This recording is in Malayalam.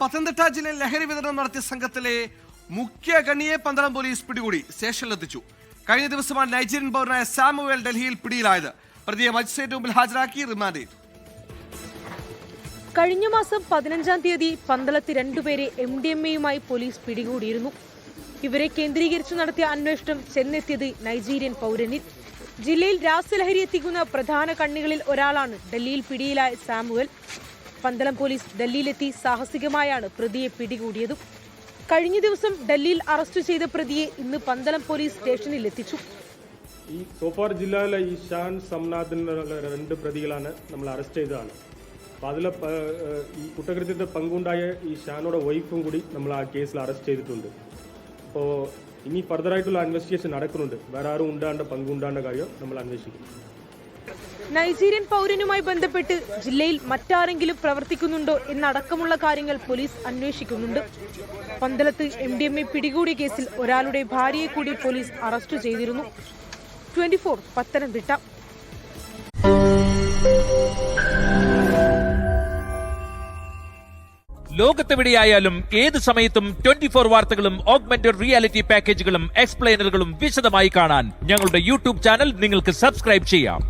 പത്തനംതിട്ട ജില്ലയിൽ ലഹരി വിതരണം നടത്തിയ സംഘത്തിലെ മുഖ്യ കണ്ണിയെ പന്തളം പോലീസ് പിടികൂടി സ്റ്റേഷനിലെത്തിച്ചു. കഴിഞ്ഞ ദിവസമാണ് നൈജീരിയൻ പൗരനായ സാമുവേൽ ഡൽഹിയിൽ പിടിയിലായത്. പ്രതിയെ മജിസ്ട്രേറ്റ് മുമ്പിൽ ഹാജരാക്കി റിമാൻഡ് ചെയ്തു. കഴിഞ്ഞ മാസം 15-ാം തീയതി പന്തളത്ത് രണ്ടുപേരെ MDMA-യുമായി പോലീസ് പിടികൂടിയിരുന്നു. ഇവരെ കേന്ദ്രീകരിച്ചു നടത്തിയ അന്വേഷണം ചെന്നെത്തിയത് നൈജീരിയൻ പൗരനിൽ. ജില്ലയിൽ രാസലഹരി എത്തിക്കുന്ന പ്രധാന കണ്ണികളിൽ ഒരാളാണ് ഡൽഹിയിൽ പിടിയിലായ സാമുവൽ. പന്തളം പോലീസ് ഡൽഹിയിലെത്തി സാഹസികമായാണ് പ്രതിയെ പിടികൂടിയത്. കഴിഞ്ഞ ദിവസം ഡൽഹിയിൽ അറസ്റ്റ് ചെയ്ത പ്രതിയെ ഇന്ന് പന്തളം പോലീസ് സ്റ്റേഷനിൽ എത്തിച്ചു. ഈ സോഫാർ ജില്ലയിലെ ഈ ഷാൻ സംനാഥിനുള്ള 2 പ്രതികളാണ് നമ്മൾ അറസ്റ്റ് ചെയ്തതാണ്. അപ്പോൾ അതിൽ ഈ കുറ്റകൃത്യത്തിൽ പങ്കുണ്ടായ ഈ ഷാനോടെ വൈഫും കൂടി നമ്മൾ ആ കേസിൽ അറസ്റ്റ് ചെയ്തിട്ടുണ്ട്. അപ്പോൾ ഇനി ഫർദറായിട്ടുള്ള ഇൻവെസ്റ്റിഗേഷൻ നടക്കുന്നുണ്ട്. വേറെ ആരും പങ്കുണ്ടാണ്ട കാര്യം നമ്മൾ അന്വേഷിക്കും. നൈജീരിയൻ പൗരനുമായി ബന്ധപ്പെട്ട് ജില്ലയിൽ മറ്റാരെങ്കിലും പ്രവർത്തിക്കുന്നുണ്ടോ എന്നടക്കമുള്ള കാര്യങ്ങൾ പോലീസ് അന്വേഷിക്കുന്നുണ്ട്. പന്തളത്ത് MDMA പിടികൂടിയ കേസിൽ ഒരാളുടെ ഭാര്യയെ കൂടി പോലീസ് അറസ്റ്റ് ചെയ്തിരുന്നു. 24 പത്തനംതിട്ട. ലോകത്തെവിടെയായാലും ഏത് സമയത്തും 24 വാർത്തകളും ഓഗ്മെന്റഡ് റിയാലിറ്റി പാക്കേജുകളും എക്സ്പ്ലെയിനറുകളും വിശദമായി കാണാൻ ഞങ്ങളുടെ യൂട്യൂബ് ചാനൽ നിങ്ങൾക്ക് സബ്സ്ക്രൈബ് ചെയ്യാം.